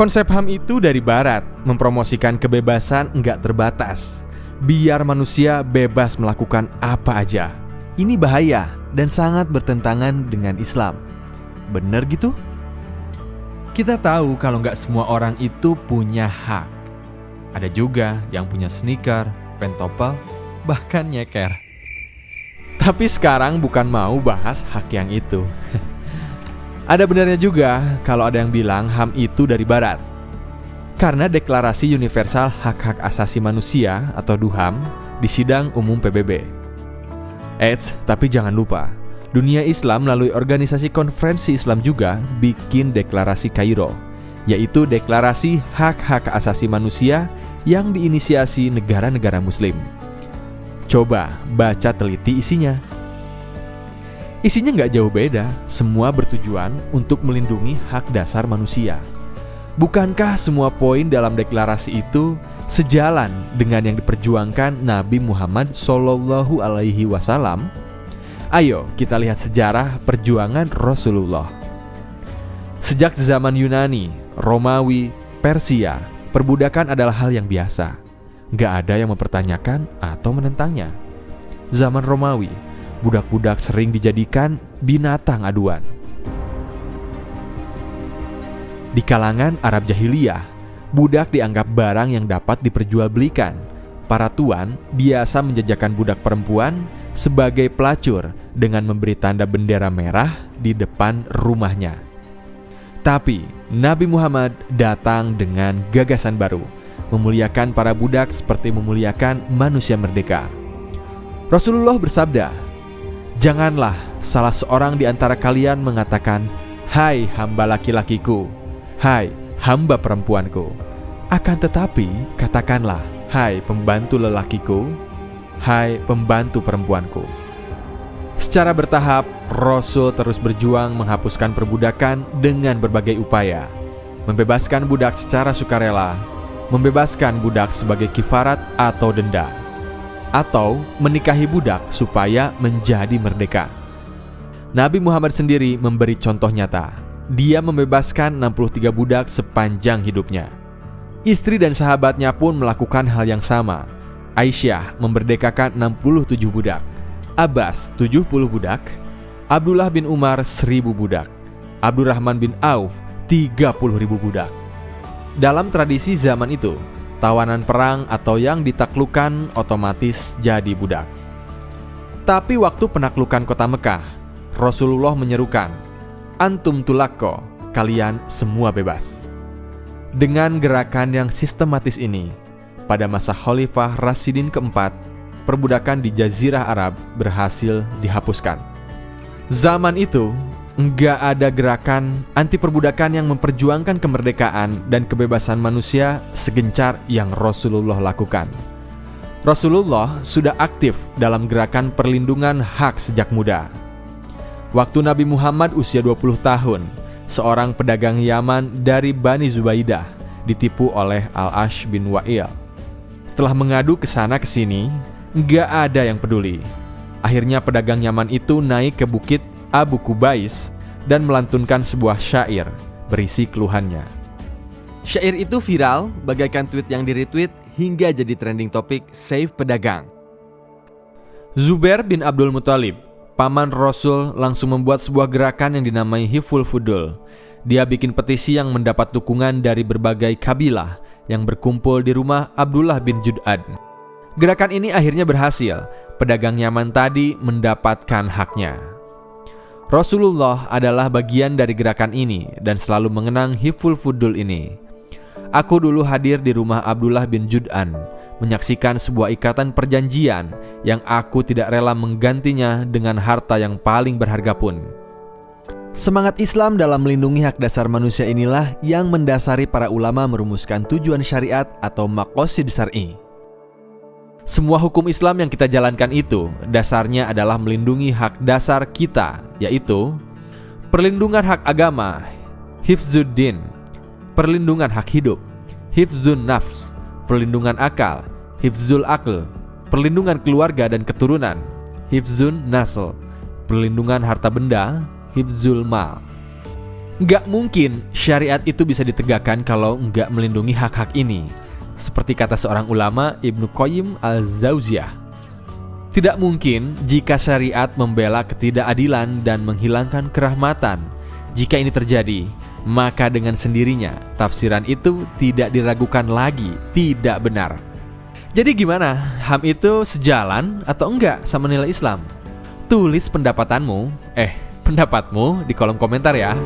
Konsep HAM itu dari barat, mempromosikan kebebasan enggak terbatas, biar manusia bebas melakukan apa aja. Ini bahaya dan sangat bertentangan dengan Islam. Bener gitu? Kita tahu kalau nggak semua orang itu punya hak. Ada juga yang punya sneaker, pentopel, bahkan nyeker. Tapi sekarang bukan mau bahas hak yang itu. Ada benarnya juga kalau ada yang bilang HAM itu dari barat. Karena Deklarasi Universal Hak-Hak Asasi Manusia atau DUHAM di sidang umum PBB. Tapi jangan lupa, dunia Islam melalui organisasi konferensi Islam juga bikin deklarasi Kairo, yaitu Deklarasi Hak-Hak Asasi Manusia yang diinisiasi negara-negara Muslim. Coba baca teliti isinya. Isinya nggak jauh beda, semua bertujuan untuk melindungi hak dasar manusia. Bukankah semua poin dalam deklarasi itu sejalan dengan yang diperjuangkan Nabi Muhammad SAW? Ayo kita lihat sejarah perjuangan Rasulullah. Sejak zaman Yunani, Romawi, Persia, perbudakan adalah hal yang biasa. Nggak ada yang mempertanyakan atau menentangnya. Zaman Romawi, budak-budak sering dijadikan binatang aduan. Di kalangan Arab Jahiliyah, budak dianggap barang yang dapat diperjualbelikan. Para tuan biasa menjajakan budak perempuan sebagai pelacur dengan memberi tanda bendera merah di depan rumahnya. Tapi Nabi Muhammad datang dengan gagasan baru, memuliakan para budak seperti memuliakan manusia merdeka. Rasulullah bersabda, "Janganlah salah seorang di antara kalian mengatakan, 'Hai hamba laki-lakiku, hai hamba perempuanku.' Akan tetapi katakanlah, 'Hai pembantu lelakiku, hai pembantu perempuanku.'" Secara bertahap, Rasul terus berjuang menghapuskan perbudakan dengan berbagai upaya. Membebaskan budak secara sukarela, membebaskan budak sebagai kifarat atau denda, atau menikahi budak supaya menjadi merdeka. Nabi Muhammad sendiri memberi contoh nyata. Dia membebaskan 63 budak sepanjang hidupnya. Istri dan sahabatnya pun melakukan hal yang sama. Aisyah memerdekakan 67 budak, Abbas 70 budak, Abdullah bin Umar 1000 budak, Abdurrahman bin Auf 30.000 budak. Dalam tradisi zaman itu, tawanan perang atau yang ditaklukkan otomatis jadi budak. Tapi waktu penaklukan kota Mekah, Rasulullah menyerukan, "Antum tulakko, kalian semua bebas." Dengan gerakan yang sistematis ini, pada masa Khalifah Rasyidin keempat, perbudakan di Jazirah Arab berhasil dihapuskan. Zaman itu, enggak ada gerakan anti perbudakan yang memperjuangkan kemerdekaan dan kebebasan manusia segencar yang Rasulullah lakukan. Rasulullah sudah aktif dalam gerakan perlindungan hak sejak muda. Waktu Nabi Muhammad usia 20 tahun, seorang pedagang Yaman dari Bani Zubaidah ditipu oleh Al-Ash bin Wa'il. Setelah mengadu ke sana ke sini, enggak ada yang peduli. Akhirnya pedagang Yaman itu naik ke bukit Abu Kubais dan melantunkan sebuah syair berisi keluhannya. Syair itu viral bagaikan tweet yang di-retweet hingga jadi trending topik Save Pedagang. Zubair bin Abdul Muthalib, paman Rasul, langsung membuat sebuah gerakan yang dinamai Hiful Fudul. Dia bikin petisi yang mendapat dukungan dari berbagai kabilah yang berkumpul di rumah Abdullah bin Jud'ad. Gerakan ini akhirnya berhasil. Pedagang Yaman tadi mendapatkan haknya. Rasulullah adalah bagian dari gerakan ini dan selalu mengenang Hiful Fudul ini. Aku dulu hadir di rumah Abdullah bin Jud'an, menyaksikan sebuah ikatan perjanjian yang aku tidak rela menggantinya dengan harta yang paling berharga pun. Semangat Islam dalam melindungi hak dasar manusia inilah yang mendasari para ulama merumuskan tujuan syariat atau maqasid syar'i. Semua hukum Islam yang kita jalankan itu dasarnya adalah melindungi hak dasar kita, yaitu perlindungan hak agama, hifzuddin, perlindungan hak hidup, hifzun nafs, perlindungan akal, hifzul aql, perlindungan keluarga dan keturunan, hifzun nasl, perlindungan harta benda, hifzul mal. Nggak mungkin syariat itu bisa ditegakkan kalau nggak melindungi hak-hak ini. Seperti kata seorang ulama, Ibnu Qayyim al-Jauziyah. Tidak mungkin jika syariat membela ketidakadilan dan menghilangkan kerahmatan. Jika ini terjadi, maka dengan sendirinya tafsiran itu tidak diragukan lagi, tidak benar. Jadi gimana? HAM itu sejalan atau enggak sama nilai Islam? Tulis pendapatmu di kolom komentar ya.